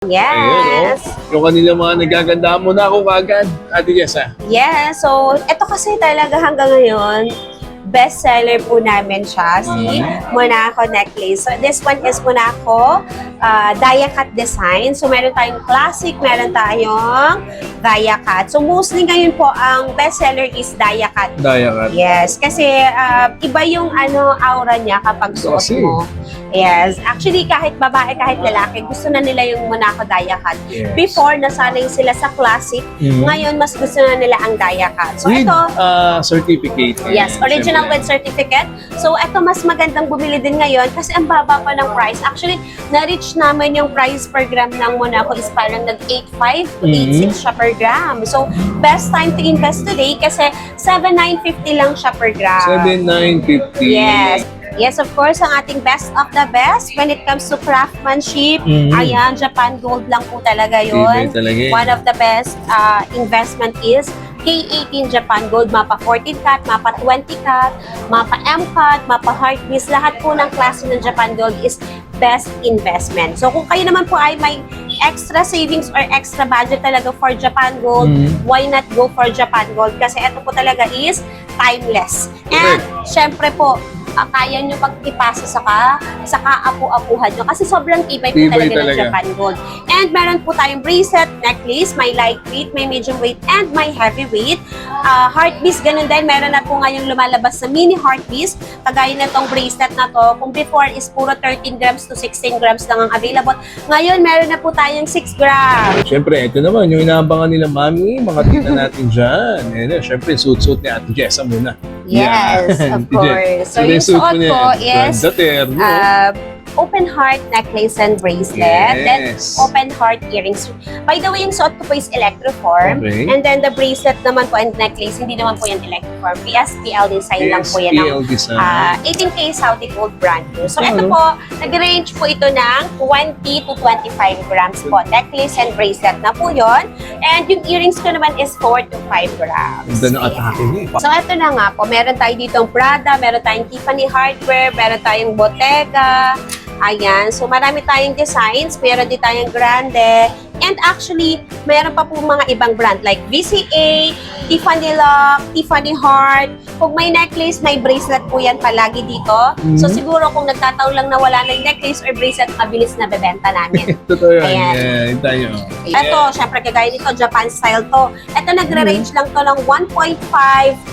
Ayun, Yes. yung kanila mga nagaganda mo na ako kagad, Ate Jessa. Yes. So, ito kasi talaga hanggang ngayon, best seller po namin siya, si Monaco necklace. So, this one is Monaco dia cut design. So, meron tayong classic, meron tayong dia cut. So, mostly ngayon po, ang best seller is dia cut. Dia cut. Yes, kasi iba yung aura niya kapag suot Kasi. mo. Yes. Actually, kahit babae, kahit lalaki, gusto na nila yung Monaco dia cut. Yes. Before, nasanay sila sa classic. Ngayon, mas gusto na nila ang dia cut. So, With ito, certificate. yes, original Siyempre. with certificate. So, ito mas magandang bumili din ngayon kasi ang baba pa ng price. Actually, na-reach namin yung price per gram ng Monaco is parang nag-8.5 to 8.6 siya per gram. So, best time to invest today kasi 7,950 lang siya per gram. 7,950. Yes. Yes, of course, ang ating best of the best when it comes to craftsmanship. Ayan, Japan Gold lang po talaga yun. Tibay talaga eh. One of the best investment is K18 Japan Gold, mapa 14 cut, mapa 20 cut, mapa M cut, mapa Heartbeat. Lahat po ng klase ng Japan Gold is best investment. So kung kayo naman po ay may extra savings or extra budget talaga for Japan Gold, why not go for Japan Gold? Kasi ito po talaga is timeless. And syempre po, kaya nyo pag-ipasa sa kaapu-apuhan nyo kasi sobrang tibay po Tibay talaga ng talaga. Japan Gold. And meron po tayong bracelet, necklace, may lightweight, may medium weight, and may heavyweight. Heartbeat, ganun din. Meron na po ngayong lumalabas sa mini heartbeat. Kagaya na tong bracelet na to, kung before is puro 13 grams to 16 grams lang ang available. Ngayon, meron na po tayong 6 grams. Siyempre, ito naman, yung inaabangan nila mami, mga tita natin dyan. And siyempre, suit-suit ni Ate Jessa muna. Yes, Yan. of course. So, yung suit suot mo niya, ko is ganda terno. open heart necklace and bracelet. Yes. Then, open heart earrings. By the way, yung suot ko po is electroform. Okay. And then, the bracelet naman po and necklace, hindi naman po yan electroform. PSPL design lang po yan ng SPL design. 18K Saudi Gold brand new. So, Oh. ito po, nag-range po ito ng 20 to 25 grams po. Necklace and bracelet na po yon. And yung earrings ko naman is 4 to 5 grams. Ganda ng atake niya. So, ito na nga po. Meron tayo ditong Prada, meron tayong Tiffany Hardware, meron tayong Bottega. Ayan. So, marami tayong designs. Meron din tayong Grande. And actually, meron pa po mga ibang brand like VCA, Tiffany Lock, Tiffany Heart. Kung may necklace, may bracelet po yan palagi dito. So, siguro kung nagtataon lang na wala ng necklace or bracelet, mabilis na bebenta namin. Totoo yan. Ayan. Yeah, tayo. Ito, syempre, kagaya nito, Japan style to. Ito, nagre-range lang to ng 1.5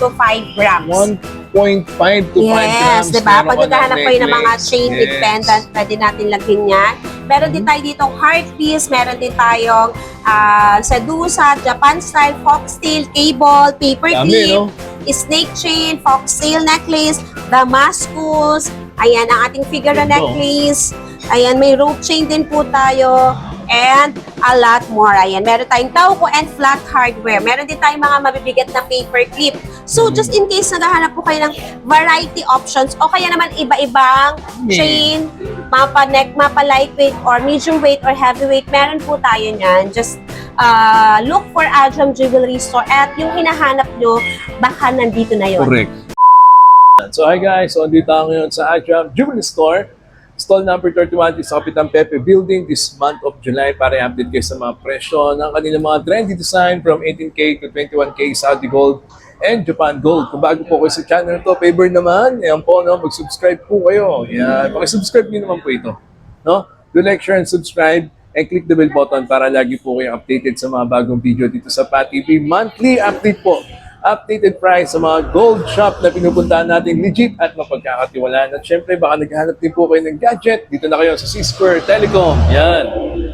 to 5 grams. 1.5 to 5 grams. Yes, di ba? Meron Pag ka ng naghahanap kayo ng mga necklace. chain with pendant, pwede natin lagyan yan. Meron din tayo ditong heart piece, meron din tayong sedusa, Japan style, foxtail, cable, paper Dami, clip, no? snake chain, foxtail necklace, Damascus, ayan ang ating figure Ganda. necklace, ayan may rope chain din po tayo, and a lot more. Ayan, meron tayong Tauco and flat hardware. Meron din tayong mga mabibigat na paper clip. So, just in case naghahanap po kayo ng variety options o kaya naman iba-ibang chain, mapa neck, mapa lightweight or medium weight or heavyweight, meron po tayo niyan. Just look for Ajam Jewelry Store at yung hinahanap nyo, baka nandito na yun. Correct. So hi guys, so andito tayo ngayon sa Ajam Jewelry Store. Stall number 31 is sa Kapitan Pepe Building this month of July para i-update kayo sa mga presyo ng kanilang mga trendy design from 18K to 21K Saudi Gold and Japan Gold. Kung bago po kayo sa channel na to, favor naman, ayan po, no, mag-subscribe po kayo. Yan, pakisubscribe nyo naman po ito. No? Do like, share, and subscribe and click the bell button para lagi po kayong updated sa mga bagong video dito sa PAT TV. Monthly update po. Updated price sa mga gold shop na pinupuntahan natin legit at mapagkakatiwalaan. At syempre, baka naghahanap din po kayo ng gadget. Dito na kayo sa C-Square Telecom. Yan.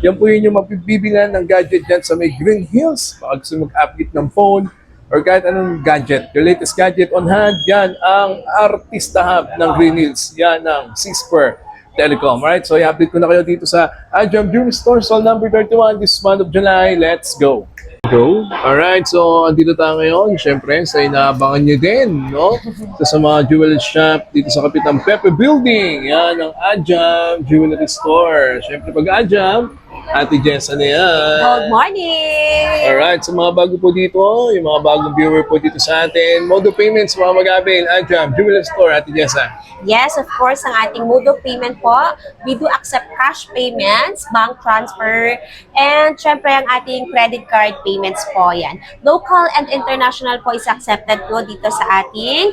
Yan po yun yung mapibibilan ng gadget dyan sa may Green Hills. Baka gusto mag-update ng phone or kahit anong gadget. Your latest gadget on hand, yan ang Artista Hub ng Green Hills. Yan ang C-Square Telecom. Alright, so i-update ko na kayo dito sa Ajam Jewelry Store, stall number 31 this month of July. Let's go! Go. Alright, so andito tayo ngayon, syempre, sa inaabangan nyo din, no? Sa mga jewelry shop dito sa Kapitan Pepe Building. Yan ang Ajam Jewelry Store. Syempre, pag Ajam, Ate Jessa na yan. Good morning! Alright, sa mga bago po dito, yung mga bagong viewer po dito sa atin, mode of payments, mga mag-avail, Adjam, Jewelry Store, Ate Jessa. Yes, of course, ang ating mode of payment po, we do accept cash payments, bank transfer, and syempre ang ating credit card payments po yan. Local and international po is accepted po dito sa ating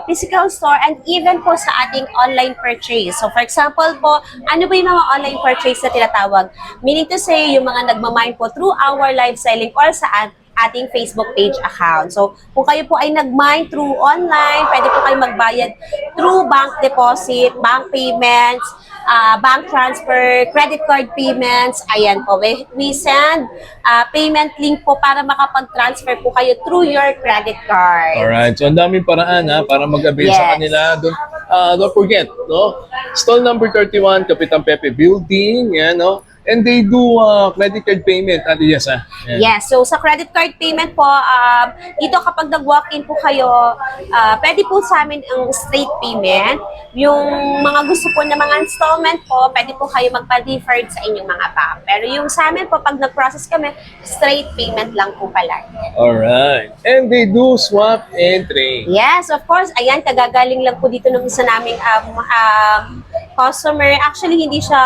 physical store and even po sa ating online purchase. So for example po, ano ba yung mga online purchase na tinatawag? Meaning to say, yung mga nagmamine po through our live selling or sa ating Facebook page account. So, kung kayo po ay nag-mine through online, pwede po kayo magbayad through bank deposit, bank payments, bank transfer, credit card payments. Ayan po. We send payment link po para makapag-transfer po kayo through your credit card. Alright, so ang daming paraan para mag-avail sa kanila. Don't forget, no? Stall number 31, Kapitan Pepe Building, yan, no? And they do credit card payment, Ate Jessa. Yes, so sa credit card payment po, dito kapag nag-walk-in po kayo, pwede po sa amin ang straight payment. Yung mga gusto po na mga installment po, pwede po kayo magpa-deferred sa inyong mga bank. Pero yung sa amin po, pag nag-process kami, straight payment lang po pala. Alright. And they do swap and trade. Yes, of course. Ayan, kagagaling lang po dito ng isa naming customer. Actually, hindi siya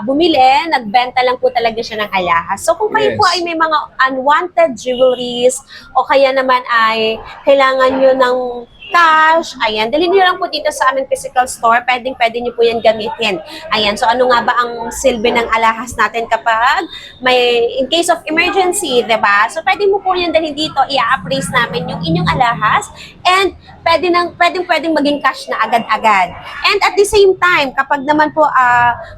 bumili. Nagbenta lang po talaga siya ng alahas. So, kung kayo po ay may mga unwanted jewelries o kaya naman ay kailangan nyo ng cash, ayan, dalhin nyo lang po dito sa aming physical store, pwede nyo po yan gamitin. Ayan, so ano nga ba ang silbi ng alahas natin kapag may, in case of emergency, diba? So pwede mo po yan dalhin dito, i-appraise namin yung inyong alahas, and pwedeng maging cash na agad-agad. And at the same time, kapag naman po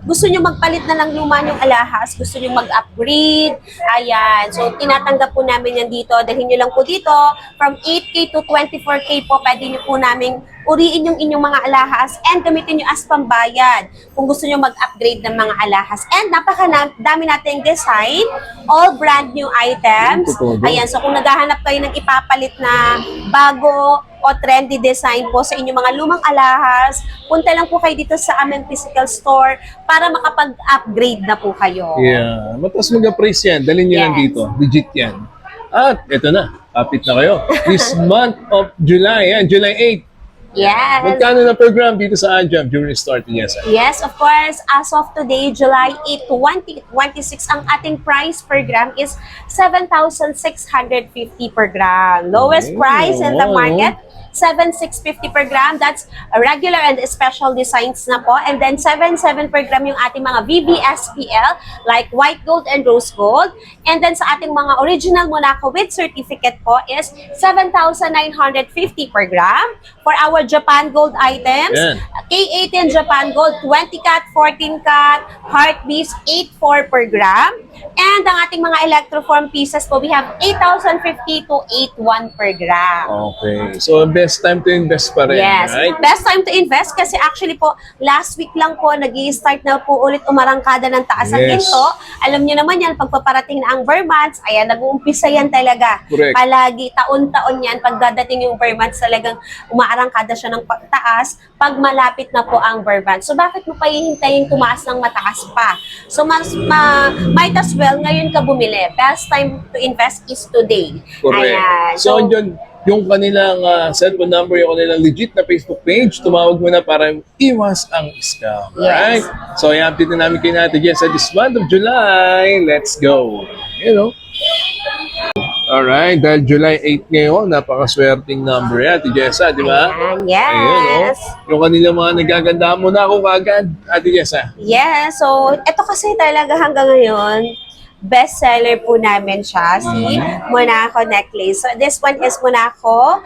gusto nyo magpalit na lang luma yung alahas, gusto nyo mag-upgrade, ayan, so tinatanggap po namin yan dito, dalhin nyo lang po dito, from 8K to 24K po, pwede nyo po namin uriin yung inyong mga alahas and gamitin nyo as pambayad kung gusto nyo mag-upgrade ng mga alahas. And napakadami nating design, all brand new items. Ayan, so kung naghahanap kayo ng ipapalit na bago o trendy design po sa inyong mga lumang alahas, punta lang po kayo dito sa aming physical store para makapag-upgrade na po kayo. Yeah, matas mag-appraise yan. Dalhin nyo lang dito. Legit yan. At eto na, kapit na kayo. This month of July, yan, July 8. Yes. Magkano na per gram dito sa Adjam Jewelry Store, Jessa? Yes, of course. As of today, July 8 to 2026, ang ating price per gram is 7,650 per gram. Lowest price in the market, 7,650 per gram. That's a regular and special designs na po. And then 7,700 per gram yung ating mga VVSPL like white gold and rose gold. And then sa ating mga original Monaco with certificate po is 7,950 per gram. For our Japan gold items, K18 Japan gold, 20 cat, 14 cat, heart beads, 8,400 per gram. And ang ating mga electroform pieces po, we have 8,050 to 8,100 per gram. Okay. So, best time to invest pa rin, yes, right? Best time to invest kasi actually po, last week lang po, nag-i-start na po ulit umarangkada ng taas ang ginto. Alam nyo naman yan, pagpaparating na ang Burr months, ayan, nag-uumpisa yan talaga. Correct. Palagi, taon-taon yan, pag dadating yung Burr months, talagang umaarangkada siya ng taas pag malapit na po ang Burr months. So, bakit mo pa hihintayin tumaas ng mataas pa? So, might as well, ngayon ka bumili. Best time to invest is today. Correct. Ayan. So, yun, yung kanilang cellphone number, yung kanilang legit na Facebook page, tumawag mo na para iwas ang scam. Yes. Right? So, i-update na namin kayo natin yes, this month of July. Let's go. You know? Alright, dahil July 8 ngayon, napakaswerteng number yan, Ate Jessa, di ba? Ayan, yes. Ayun, oh. Yung kanilang mga nagaganda mo na ako kagad, Ate Jessa. Yes, so ito kasi talaga hanggang ngayon, best seller po namin siya, si Monaco necklace. So this one is Monaco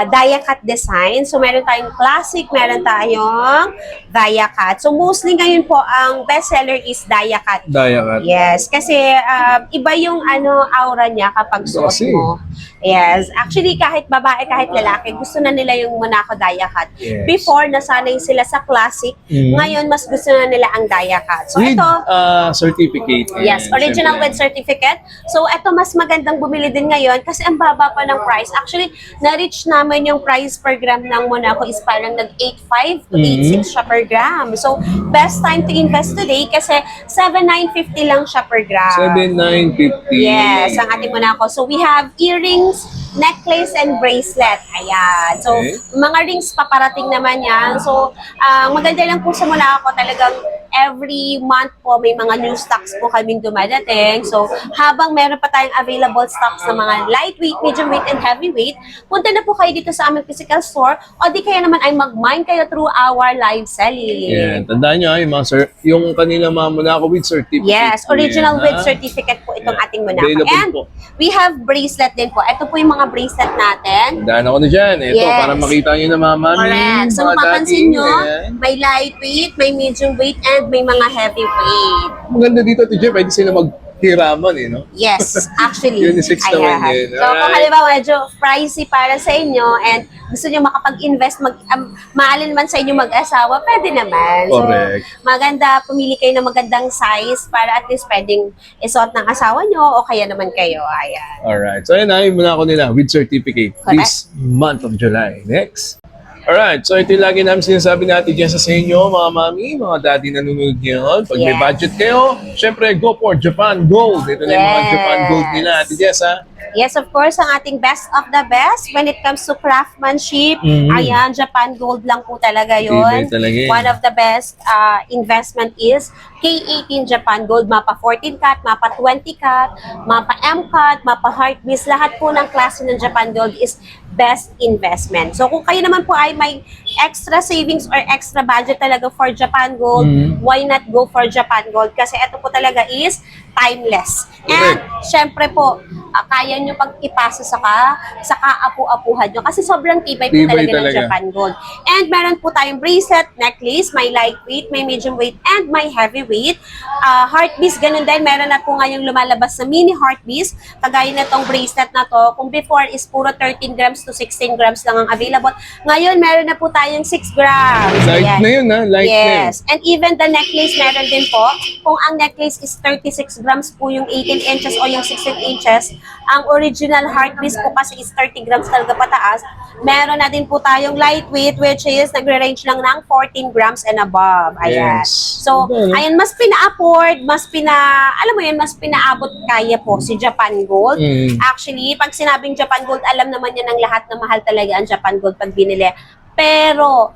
dia cut design. So meron tayong classic, meron tayong dia cut. So mostly ngayon po ang best seller is dia cut. Dia cut. Yes, kasi iba yung aura niya kapag suot mo. Yes, actually kahit babae, kahit lalaki, gusto na nila yung Monaco dia cut. Yes. Before nasanay sila sa classic, ngayon mas gusto na nila ang dia cut. So with ito, certificate. yes, original original with certificate. So, ito mas magandang bumili din ngayon kasi ang baba pa ng price. Actually, na-reach namin yung price per gram ng Monaco is parang nag-8.5 to 8.6 siya per gram. So, best time to invest today kasi 7,950 lang siya per gram. 7,950. Yes, ang ating Monaco. So, we have earrings, necklace, and bracelet. Ayan. So, Okay. mga rings paparating naman yan. So, maganda lang po sa Monaco talagang every month po may mga new stocks po kaming dumadating. So, habang meron pa tayong available stocks ng mga lightweight, medium weight, and heavyweight, punta na po kayo dito sa aming physical store o di kaya naman ay mag-mine kayo through our live selling. Yan. Tandaan nyo, yung, yung kanila mga Monaco with certificate. Yes, po original yan, with ha? certificate po itong ating Monaco. Available And po. we have bracelet din po. Ito po yung mga bracelet natin. Tandaan ako na dyan. Ito, Yes. para makita nyo na mga mami. Correct. So, mga mapapansin dating, nyo, ayan. may lightweight, may medium weight, and may mga heavyweight. Maganda dito, TJ, pwede sila maghiraman eh, no? Yes, actually. Unisex naman Ayan. yun. So, kung Alright. halimbawa medyo pricey para sa inyo and gusto nyo makapag-invest, maalin man sa inyo mag-asawa, pwede naman. Correct. So, maganda, pumili kayo ng magandang size para at least pwedeng isuot ng asawa nyo o kaya naman kayo. Ayan. Alright. So, ayan na, yung Monaco nila with certificate Correct. this month of July. Next. Alright. So, ito yung lagi namin sinasabi natin dyan sa inyo, mga mami, mga daddy na nanonood ngayon. Pag may Yes. budget kayo, syempre, go for Japan Gold. Ito na yung mga Yes. Japan Gold nila, Ate Jess, ha? Yes, of course, ang ating best of the best when it comes to craftsmanship. Mhm. Ayan, Japan Gold lang po talaga yun. Tibay talaga yun. One of the best investment is K18 Japan Gold. Mapa 14 cat, mapa 20 cat, mapa M cat, mapa Heartbeat. Lahat po ng klase ng Japan Gold is best investment. So kung kayo naman po ay may extra savings or extra budget talaga for Japan Gold, Mhm. why not go for Japan Gold? Kasi ito po talaga is timeless. And syempre po, kaya nyo pag ipasa sa kaapu-apuhan nyo kasi sobrang tibay po Tibay talaga ng talaga. Japan Gold. And meron po tayong bracelet, necklace, may lightweight, may medium weight, and may heavyweight. Heartbeats, ganun din. Meron na po ngayong lumalabas na mini heartbeats. Kagaya na tong bracelet na to, kung before is puro 13 grams to 16 grams lang ang available. Ngayon, meron na po tayong 6 grams. Light Ayan. na yun, ha? Light na yun. Yes. And even the necklace, meron din po. Kung ang necklace is 36 grams po yung 18 inches o yung 16 inches, ang original heartbeat po kasi is 30 grams talaga pataas. Meron na din po tayong lightweight which is nagre-range lang ng 14 grams and above. Ayan. Yes. So, Ano? ayan, mas pina-afford, alam mo yun, mas pinaabot kaya po si Japan Gold. Mm. Actually, pag sinabing Japan Gold, alam naman yan ng lahat na mahal talaga ang Japan Gold pag binili. Pero,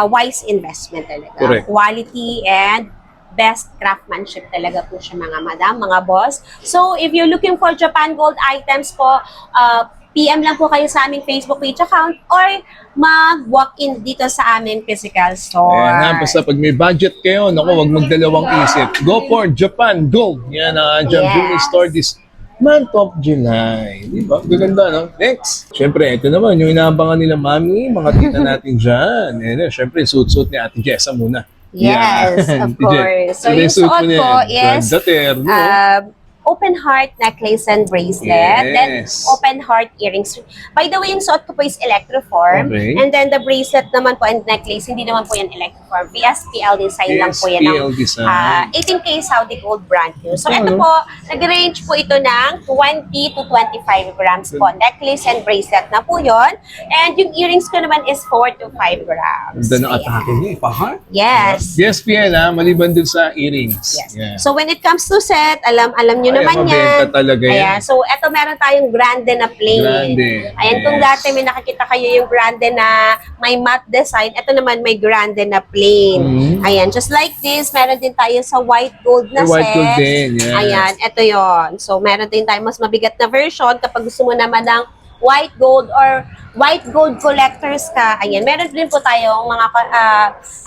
wise investment talaga. Correct. Quality and best craftsmanship talaga po siya mga madam, mga boss. So, if you're looking for Japan Gold items po, PM lang po kayo sa aming Facebook page account or mag-walk-in dito sa aming physical store. Ayan, ha, basta pag may budget kayo, naku, wag magdalawang isip. Go for Japan Gold. Yan ang Jam Yes. Jewelry Store this month of July. Di ba? Gaganda, no? Next. Siyempre, ito naman, yung inaabangan nila, mami, mga tita natin dyan. Ayan, siyempre, suit-suit ni Ate Jessa muna. Yes, Yan. of Ate Jess. course. So, Ano yung suit mo suot niyan? ko is Ganda, terno. open heart necklace and bracelet. Then, Yes. open heart earrings. By the way, yung suot ko po is electroform. Okay. And then, the bracelet naman po and necklace, hindi naman po yan electroform. VSPL design lang po yan. VSPL design. 18K Saudi Gold brand new. So, ito Ano? po, nag-range po ito ng 20 to 25 grams po. Necklace and bracelet na po yon. And yung earrings ko naman is 4 to 5 grams. Ganda ng Ayan. atake niya, pa-heart. Yes. Yes, PL, ha? Maliban dun sa earrings. Yes. Yeah. So when it comes to set, alam nyo Ay, naman mabenta yan. talaga yan. Ayan. So eto meron tayong grande na plain. Grande. Ayan, kung Yes. dati may nakikita kayo yung grande na may matte design, ito naman may grande na plain. Mhm. Ayan, just like this, meron din tayo sa white gold na May white set. gold din, yes. Ayan, ito yon. So meron din tayo mas mabigat na version kapag gusto mo naman ng white gold or white gold collectors ka. Ayan, meron din po tayong mga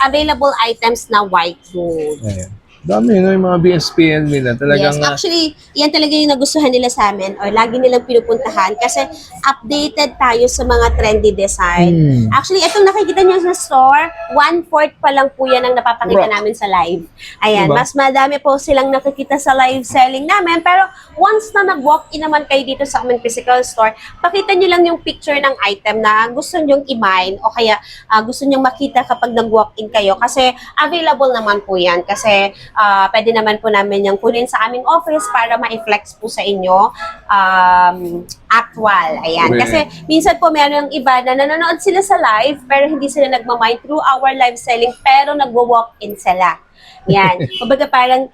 available items na white gold. Ayan. Dami, no? Yung mga BSPL nila. Talagang, Yes, actually, yan talaga yung nagustuhan nila sa amin or lagi nilang pinupuntahan kasi updated tayo sa mga trendy design. Hmm. Actually, itong nakikita nyo sa store, 1/4 pa lang po yan ang napapakita Rock. namin sa live. Ayan, Diba? mas madami po silang nakikita sa live selling namin. Pero once na nag-walk-in naman kayo dito sa aming physical store, pakita nyo lang yung picture ng item na gusto nyong i-mine o kaya gusto nyong makita kapag nag-walk-in kayo kasi available naman po yan kasi pwede naman po namin yung kunin sa aming office para ma-flex po sa inyo actual. Ayan. Correct. Kasi minsan po meron yung iba na nanonood sila sa live pero hindi sila nagmamind through our live selling pero nagwo-walk-in sila. Yan. Kumbaga parang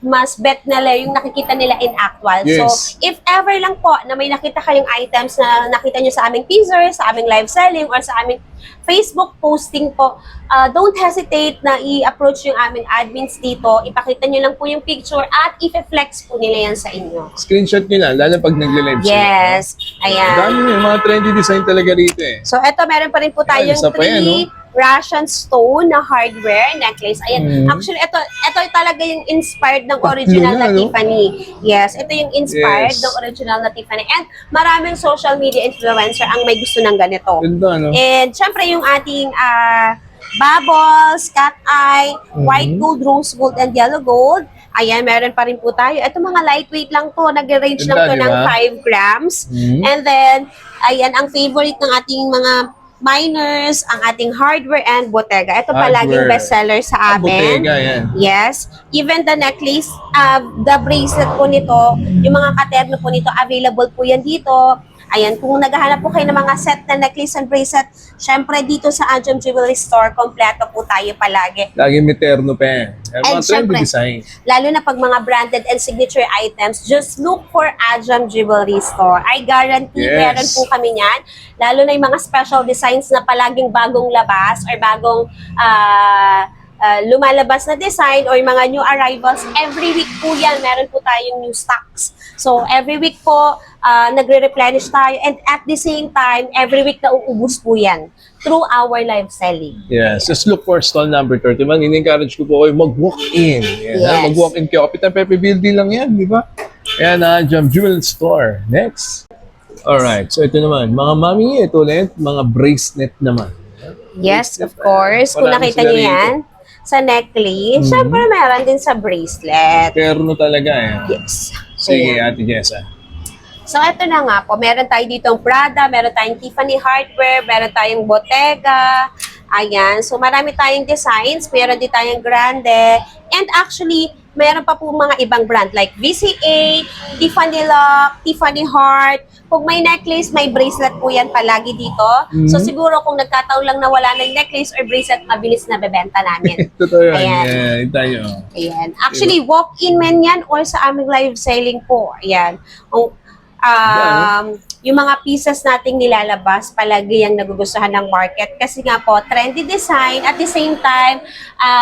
mas bet nila yung nakikita nila in actual. Yes. So, if ever lang po na may nakita kayong items na nakita nyo sa aming teaser, sa aming live selling, or sa aming Facebook posting po, don't hesitate na i-approach yung aming admins dito. Ipakita nyo lang po yung picture at i-flex po nila yan sa inyo. Screenshot nyo lang, lalo pag nagle-live sila. Yes. Ayan. Dami yung mga trendy design talaga rito eh. So, eto, meron pa rin po tayong Isa pa yan, 3 Russian stone na hardware necklace. Ayan. Actually, ito talaga yung inspired ng original na no? Tiffany. Yes, ito yung inspired Yes. ng original na Tiffany. And maraming social media influencer ang may gusto ng ganito. Ganda, no? And syempre yung ating bubbles, cat eye, white gold, rose gold, and yellow gold. Ayan, meron pa rin po tayo. Ito mga lightweight lang to. Nag-range lang to Ganda, ng di ba? 5 grams. Mhm. And then, ayan, ang favorite ng ating mga miners, ang ating hardware and Bottega. Ito palaging Hardware. bestseller sa amin. Bottega, yan. Yes. Even the necklace, the bracelet po nito, yung mga katerno po nito, available po yan dito. Ayan, kung naghahanap po kayo ng mga set na necklace and bracelet, syempre dito sa Ajam Jewelry Store, kompleto po tayo palagi. Laging may terno pa yan. Yan, And mga trendy syempre, design. lalo na pag mga branded and signature items, just look for Ajam Jewelry Store. I guarantee Yes. meron po kami niyan. Lalo na yung mga special designs na palaging bagong labas or bagong lumalabas na design or yung mga new arrivals. Every week po yan, meron po tayong new stocks. So, every week po, nagre-replenish tayo. And at the same time, every week na uubos po yan through our live selling. Yes, just look for stall number 31. In-encourage ko po kayo mag-walk-in. Yan, Yes. mag-walk-in kayo. Kapitan Pepe Building lang yan, di ba? Ayan na, Jam Jewel Store. Next. Alright, so ito naman. Mga mami, ito ulit, mga bracelet naman. Yes, of course. Kung Marami nakita sila niyo rito. yan, sa necklace, syempre meron din sa bracelet. Terno talaga eh. Yes. Sige, Ayan. Ate Jessa. So, ito na nga po. Meron tayo ditong Prada, meron tayong Tiffany Hardware, meron tayong Bottega. Ayan. So, marami tayong designs. Meron din tayong Grande. And actually, meron pa po mga ibang brand like VCA, Tiffany Lock, Tiffany Heart. Kung may necklace, may bracelet po yan palagi dito. So, siguro kung nagkataon lang na wala ng necklace or bracelet, mabilis na bebenta namin. Totoo yan. Ayan. Ayan, tayo. Ayan. Actually, walk-in man yan or sa aming live selling po. Ayan. Yung mga pieces nating nilalabas, palagi yung nagugustuhan ng market. Kasi nga po, trendy design. At the same time,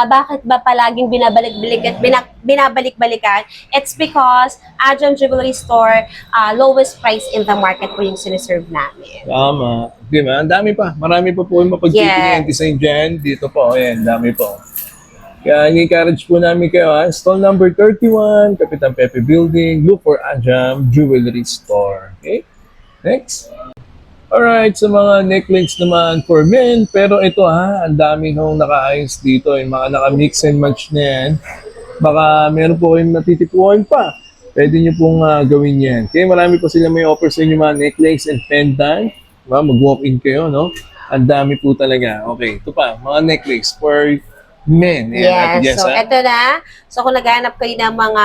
bakit ba palaging binabalik-balikan? It's because Ajam Jewelry Store, lowest price in the market po yung siniserve namin. Tama. Di ba? Ang dami pa. Marami pa po yung mapagtitingin design dyan. Dito po. Ayan, dami po. Kaya in-encourage po namin kayo ha. Stall number 31, Kapitan Pepe Building. Look for Ajam Jewelry Store. Okay? Next. Alright, sa mga necklace naman for men. Pero ito ha, ang dami hong nakaayos dito. Yung mga naka-mix and match na yan. Baka meron po kayong natitipuan pa. Pwede nyo pong gawin yan. Okay, marami po sila may offer sa inyo mga necklace and pendant. Mag-walk-in kayo, no? Ang dami po talaga. Okay, ito pa, mga necklace for men. Ayan, Ate Yes, so Jessa. ito na. So kung naghahanap kayo ng mga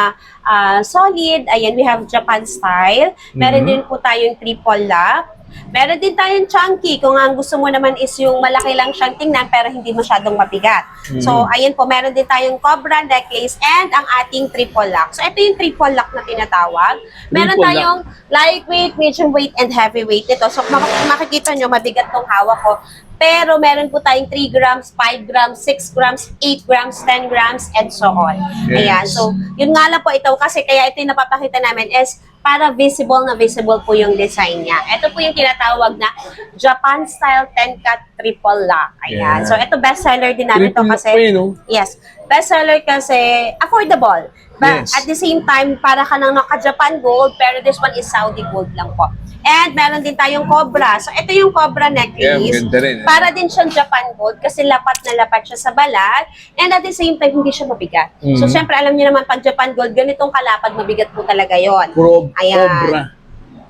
solid, ayan, we have Japan style. Meron din po tayong triple lock. Meron din tayong chunky. Kung ang gusto mo naman is yung malaki lang siyang tingnan pero hindi masyadong mabigat. So ayan po, meron din tayong cobra necklace and ang ating triple lock. So ito yung triple lock na tinatawag. Meron Triple tayong lightweight, medium weight, and heavyweight nito. So makikita nyo, mabigat tong hawak ko. Pero meron po tayong 3 grams, 5 grams, 6 grams, 8 grams, 10 grams, and so on. Yes. Ayan. So, yun nga lang po ito. Kasi kaya ito yung napapakita namin is para visible na visible po yung design niya. Ito po yung tinatawag na Japan style 10-cut triple lock. Ayan. Yeah. So, ito bestseller din namin to Triple lock kasi pa yun, no? yes, bestseller kasi affordable. But Yes. at the same time, para ka nang naka-Japan gold, pero this one is Saudi gold lang po. And meron din tayong Cobra. So, ito yung Cobra necklace. Yeah, maganda rin, eh. Para din siyang Japan gold kasi lapat na lapat siya sa balat. And at the same time, hindi siya mabigat. So, syempre, alam niyo naman, pag Japan gold, ganitong kalapad, mabigat po talaga yon. Puro Ayan. Cobra.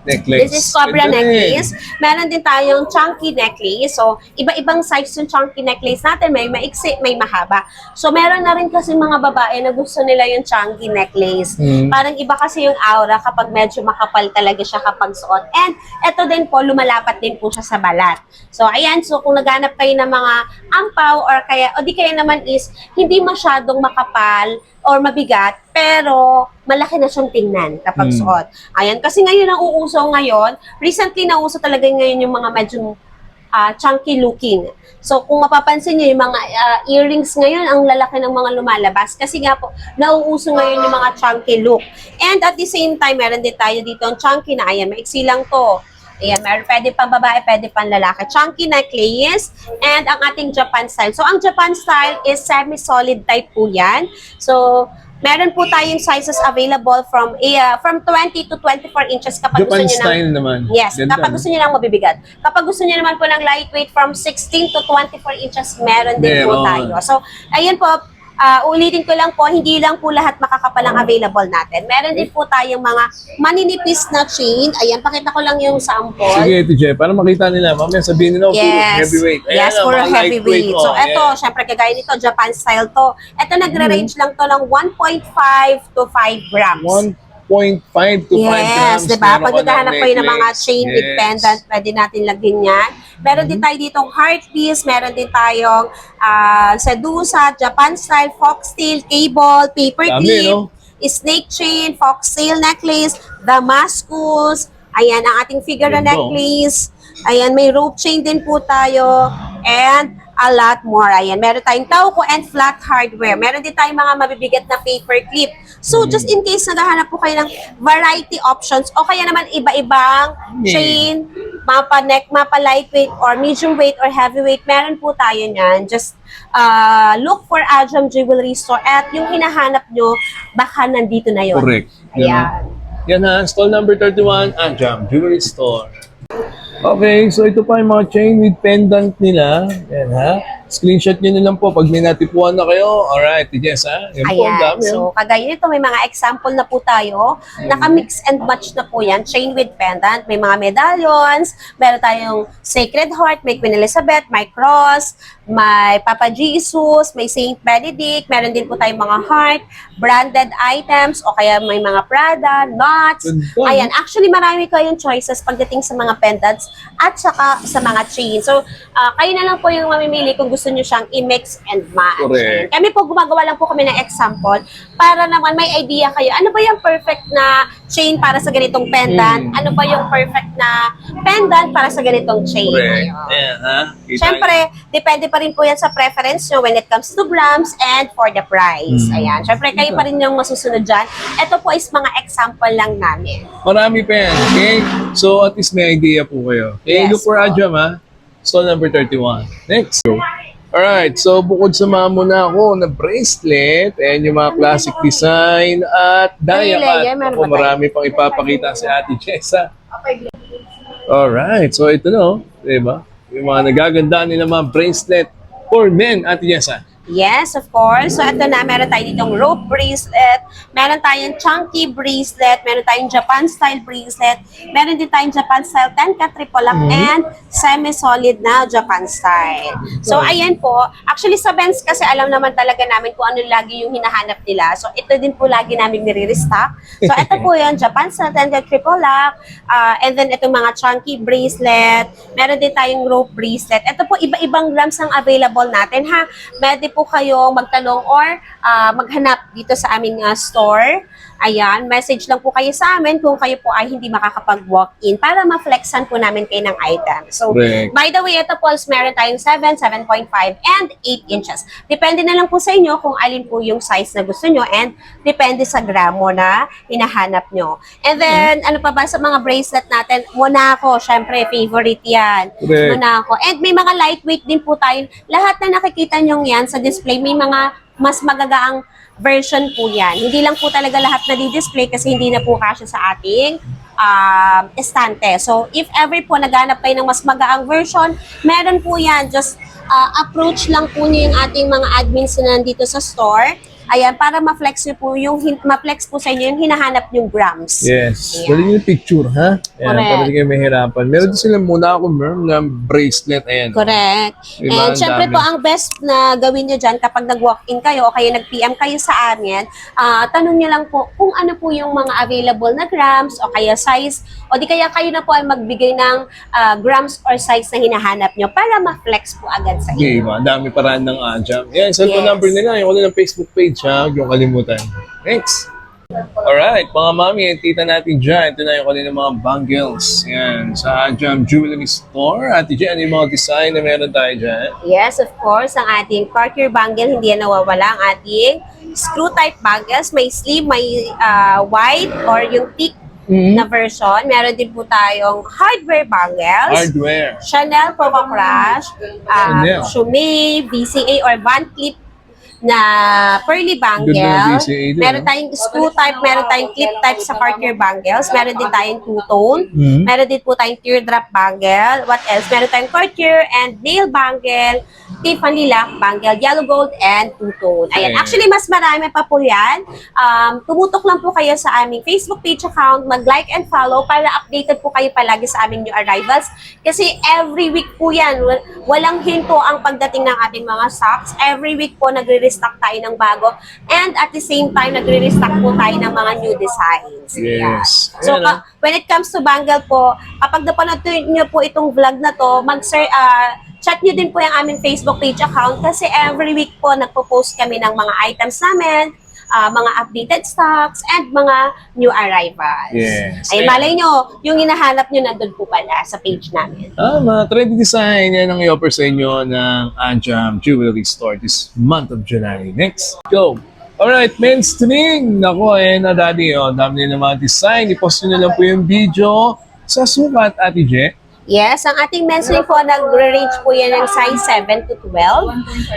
necklace. This is cobra Ganda necklace. Meron din tayong chunky necklace. So, iba-ibang size yung chunky necklace natin. May maiksi, may mahaba. So, meron na rin kasi mga babae na gusto nila yung chunky necklace. Parang iba kasi yung aura kapag medyo makapal talaga siya kapag suot. And ito din po, lumalapat din po siya sa balat. So, ayan. So, kung naghanap kayo ng mga ampaw or kaya, o di kaya naman is hindi masyadong makapal or mabigat, pero malaki na siyang tingnan kapag suot. Ayan, kasi ngayon ang uuso ngayon, recently nauso talaga ngayon yung mga medyo chunky looking. So, kung mapapansin niyo yung mga earrings ngayon, ang lalaki ng mga lumalabas. Kasi nga po, nauuso ngayon yung mga chunky look. And at the same time, meron din tayo dito ang chunky na, ayan, maiksi lang to. Ayan, pwede pang babae, pwede pang lalaki. Chunky necklace and ang ating Japan style. So, ang Japan style is semi-solid type po yan. So, meron po tayong sizes available from 20 to 24 inches kapag Japan gusto niyo style naman. Yes, Ganda, kapag gusto niyo ng mabibigat. Kapag gusto niyo naman po ng lightweight from 16 to 24 inches, meron din po tayo. So, ayan po, ulitin ko lang po, hindi lang po lahat makakapal ang available natin. Meron din po tayong mga maninipis na chain. Ayan, pakita ko lang yung sample. Sige, Ate Je, para makita nila. Mamaya sabihin nila, puro heavyweight. Ayan, Yes, for mga heavyweight. lightweight, So, eto, syempre, kagaya nito, Japan style to. Eto, nagre-range lang to ng 1.5 to 5 grams. 1.5 to 5 grams. Yes, di ba? Meron Pag ka ng naghahanap kayo ng mga necklace. chain with pendant, pwede natin lagyan yan. Meron din tayo ditong heart piece, meron din tayong sedusa, Japan style, foxtail, cable, paper Dami, clip, no? snake chain, foxtail necklace, damascus, ayan ang ating figure Ganda. necklace, ayan may rope chain din po tayo, and a lot more. Ayan, meron tayong tauko and flat hardware. Meron din tayong mga mabibigat na paper clip. So, just in case naghahanap po kayo ng variety options o kaya naman iba-ibang chain, mapa neck, mapa lightweight or medium weight or heavyweight, meron po tayo niyan. Just look for Ajam Jewelry Store at yung hinahanap nyo, baka nandito na yun. Correct. Ayan. Yan ha, stall number 31, Ajam Jewelry Store. Okay, so ito pa yung mga chain with pendant nila. Yan ha. Screenshot nyo na lang po pag may natipuan na kayo. Alright, Jess ha. Yan po, ang Ayan. dami. So, kagaya nito, may mga example na po tayo. Naka-mix and match na po yan. Chain with pendant. May mga medallions. Meron tayong Sacred Heart, may Queen Elizabeth, may cross, may Papa Jesus, may Saint Benedict. Meron din po tayong mga heart, branded items, o kaya may mga Prada, knots. Ganda. Ayan. Actually, marami kayong choices pagdating sa mga pendants at saka sa mga chain. So, kayo na lang po yung mamimili kung gusto nyo siyang i-mix and match. Correct. Kami po, gumagawa lang po kami ng example para naman may idea kayo. Ano ba yung perfect na chain para sa ganitong pendant? Ano ba yung perfect na pendant para sa ganitong chain? Correct. Ayun. Ayan ha. Kita Siyempre, depende pa rin po yan sa preference nyo when it comes to grams and for the price. Ayan. Siyempre, kayo pa rin yung masusunod dyan. Ito po is mga example lang namin. Marami pa yan, okay? So, at least may idea po kayo. Okay, Yes, look for po. Ajam, ha? Stall number 31. Next. Alright, so bukod sa mga muna ako na bracelet, and yung mga classic design at Ay, diamond. Leia, meron Ako, ba tayo? marami pang ipapakita si Ate Jessa. Alright, so ito no, diba? Yung mga nagagandaan nila mga bracelet for men, Ate Jessa. Yes, of course. So, ito na, meron tayo ditong rope bracelet, meron tayong chunky bracelet, meron tayong Japan style bracelet, meron din tayong Japan style 10-cat triple lock, and semi-solid na Japan style. So, ayan po. Actually, sa Benz kasi alam naman talaga namin kung ano lagi yung hinahanap nila. So, ito din po lagi namin nire-restock. So, ito po yun, Japan style 10-cat triple lock, and then itong mga chunky bracelet, meron din tayong rope bracelet. Ito po, iba-ibang grams ang available natin, ha? Pwede po kayong magtanong or maghanap dito sa aming store. Ayan, message lang po kayo sa amin kung kayo po ay hindi makakapag-walk-in para ma-flexan po namin kayo ng item. So, Correct. by the way, ito po, meron tayong 7, 7.5, and 8 inches. Depende na lang po sa inyo kung alin po yung size na gusto nyo and depende sa gramo na hinahanap nyo. And then, ano pa ba sa mga bracelet natin? Monaco, syempre, favorite yan. Correct. Monaco. And may mga lightweight din po tayo. Lahat na nakikita nyo yan sa display, may mga mas magagaang version po yan. Hindi lang po talaga lahat na di-display kasi hindi na po kasya sa ating estante. So, if ever po naghanap kayo ng mas magaang version, meron po yan. Just approach lang po niyo yung ating mga admins na nandito sa store. Ayan, para ma-flex nyo po ma-flex po sa inyo yung hinahanap yung grams. Yes. Ayan. Dali yung picture, ha? Ayan, Correct. para di kayo mahirapan. Meron din silang muna ako, ma'am, na bracelet. Ayan. Correct. Diba, And ang syempre dami. po, ang best na gawin nyo dyan kapag nag-walk-in kayo o kaya nag-PM kayo sa amin, tanong nyo lang po kung ano po yung mga available na grams o kaya size o di kaya kayo na po ay magbigay ng grams or size na hinahanap nyo para ma-flex po agad sa Okay, inyo. ang dami paraan ng jam. Yan, cellphone Yes. number nila. Yung wala ng Facebook page, ha? Huwag yung kalimutan. Thanks. Alright, mga mami, tita natin dyan. Ito na yung kanilang mga bangles. Yan, sa Jam Jewelry Store. Ate Jen, ano yung mga design na meron tayo dyan? Yes, of course, ang ating Cartier bangle, hindi yan nawawala. Ang ating screw type bangles, may sleeve, may wide or yung thick na version. Meron din po tayong hardware bangles. Hardware. Chanel Pova Crush, Chanel. Chumé, VCA or Van Clip na pearly bangle. Ganda ng VCA din, Meron no? tayong screw type, meron tayong clip type sa Cartier bangles. Meron din tayong two-tone. Meron din po tayong teardrop bangle. What else? Meron tayong Cartier and nail bangle, Tiffany lock bangle, yellow gold, and two-tone. Ayan. Okay. Actually, mas marami pa po yan. Tumutok lang po kayo sa aming Facebook page account, mag-like and follow para updated po kayo palagi sa aming new arrivals. Kasi every week po yan, walang hinto ang pagdating ng ating mga stocks. Every week po nagre-restock tayo ng bago. And at the same time, nagre-restock po tayo ng mga new designs. Ayan. Yes. So, Ayan, when it comes to bangle po, kapag napanood nyo po itong vlog na to, chat nyo din po yung aming Facebook page account kasi every week po nagpo-post kami ng mga items namin, mga updated stocks, and mga new arrivals. Yes. Ay, malay nyo, yung hinahanap nyo nandun po pala sa page namin. Mga trendy design yan ang i-offer sa inyo ng Jam Jewelry Store this month of July. Next, go! Alright, men's string. Nako, na daddy. Dami nila mga design. I-post nyo na lang po yung video sa sukat, Ate Je. Yes, ang ating men's ring po, nagre-range po yan ng size 7 to 12.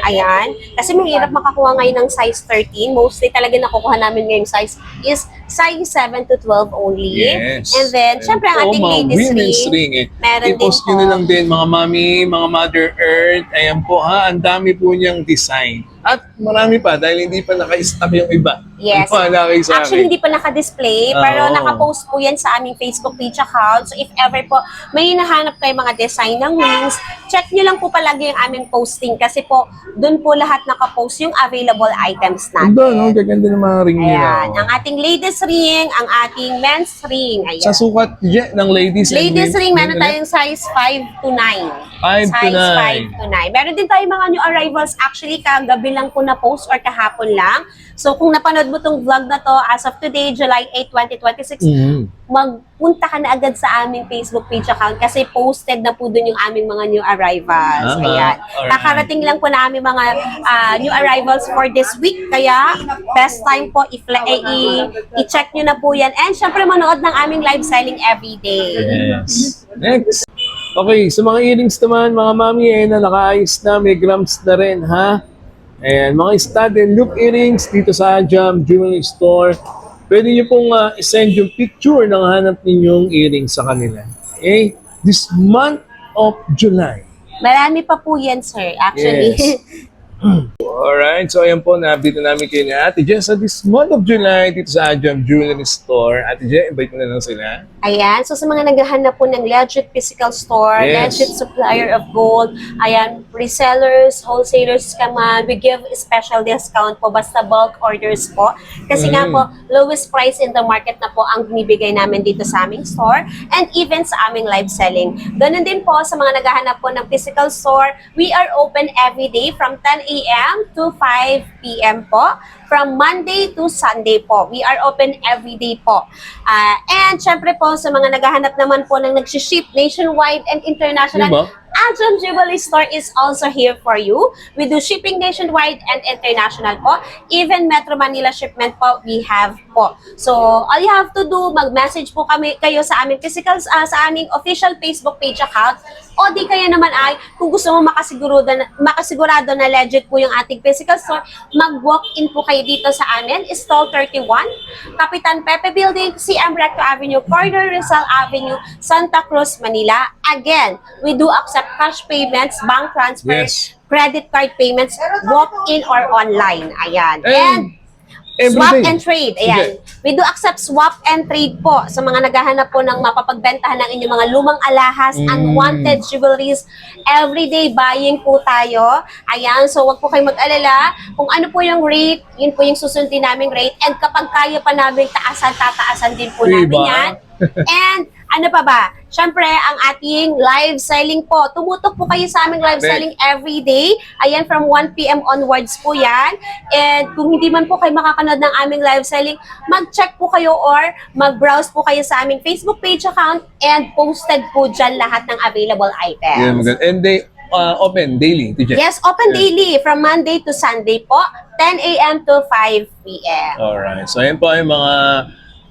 Ayan. Kasi mahirap makakuha ngayon ng size 13. Mostly talaga nakukuha namin ngayong size is size 7 to 12 only. Yes. And then, syempre, ang ating mga ladies women's ring, meron din I-post nyo po. na lang din, mga mami, mga Mother Earth. Ayan po, ha. Ang dami po niyang design. At marami pa dahil hindi pa naka-stock yung iba. Yes. Wala kayo sa Actually, akin. hindi pa naka-display, Oo. pero naka-post po yan sa aming Facebook page account. So, if ever po may hinahanap kayo mga design ng rings, check nyo lang po palagi yung aming posting kasi po, dun po lahat naka-post yung available items natin. Ganda, no? Gaganda ng mga ring nila. Ayan. Ang ating ladies ring, ang ating men's ring. Ayan. Sa sukat ng ladies. and Ladies men- ring, meron men- tayong size 5 to 9. 5 to Size 9. 5 to 9. Meron din tayong mga new arrivals. Actually, kagabi lang po na-post or kahapon lang. So, kung napanood mo tong vlog na to, as of today, July 8, 2026, magpunta ka na agad sa aming Facebook page account kasi posted na po dun yung aming mga new arrivals. Tama. Ayan. Alright. Kakarating lang po na aming mga new arrivals for this week. Kaya, best time po, i-check nyo na po yan. And syempre, manood ng aming live selling everyday. Yes. Next. Okay, sa mga earrings naman, mga mami, na nakaayos na, may grams na rin, ha? Ayan, mga stud and loop earrings dito sa Jam Jewelry Store. Pwede nyo pong isend yung picture ng hanap ninyong earrings sa kanila. Okay? This month of July. Marami pa po yan, sir. Actually. Yes. Alright, so ayan po, na-update na namin kayo ni Ate Jen sa this month of July dito sa Jam Jewelry Store. Ate Jen, invite mo na lang sila. Ayan. So, sa mga naghahanap po ng legit physical store, Yes. legit supplier of gold, ayan, resellers, wholesalers ka man, we give special discount po basta bulk orders po. Kasi nga po, lowest price in the market na po ang binibigay namin dito sa aming store and even sa aming live selling. Ganun din po sa mga naghahanap po ng physical store, we are open every day from 10 a.m. to 5 p.m. po. From Monday to Sunday po. We are open every day po. And syempre po, sa mga naghahanap naman po ng nag-ship nationwide and international, Diba? Jam Jewelry Store is also here for you. We do shipping nationwide and international po. Even Metro Manila shipment po, we have po. So, all you have to do, mag-message po kayo sa aming sa aming official Facebook page account. O di kaya naman ay, kung gusto mo makasigurado na legit po yung ating physical store, mag-walk-in po kayo dito sa amin, Stall 31, Kapitan Pepe Building, CM Recto Avenue, Corner Rizal Avenue, Santa Cruz, Manila. Again, we do accept cash payments, bank transfer, Yes. credit card payments, walk-in or online. Ayan. And Swap Everyday. and trade. Ayan. We do accept swap and trade po sa mga naghahanap po ng mapapagbentahan ng inyong mga lumang alahas, unwanted jewelries. Everyday buying po tayo. Ayan. So, wag po kayong mag-alala. Kung ano po yung rate, yun po yung susundin naming rate. And kapag kaya pa namin taasan, tataasan din po namin Diba? yan. And ano pa ba? Siyempre, ang ating live selling po. Tumutok po kayo sa aming live Correct. selling every day. Ayan, from 1 p.m. onwards po yan. And kung hindi man po kayo makakanood ng aming live selling, mag-check po kayo or mag-browse po kayo sa aming Facebook page account and posted po dyan lahat ng available items. Yeah, maganda. And they open daily, TJ? Yes, open daily from Monday to Sunday po, 10 a.m. to 5 p.m. Alright. So, ayan po yung mga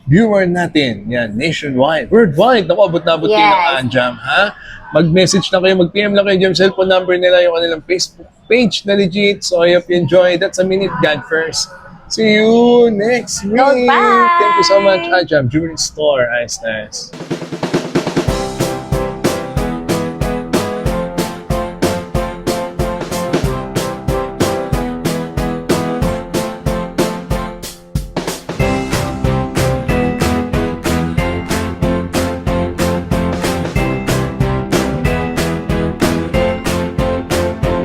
viewer natin. Yan, nationwide, worldwide. Naku, abot na abot kayo ng Yes. Anjam, ha? Mag-message lang kayo, mag-PM lang kayo dyan, cellphone number nila, yung kanilang Facebook page na legit. So, I hope you enjoy. That's a minute, God first. See you next week. Goodbye. Thank you so much, Anjam Jewelry Store. Nice.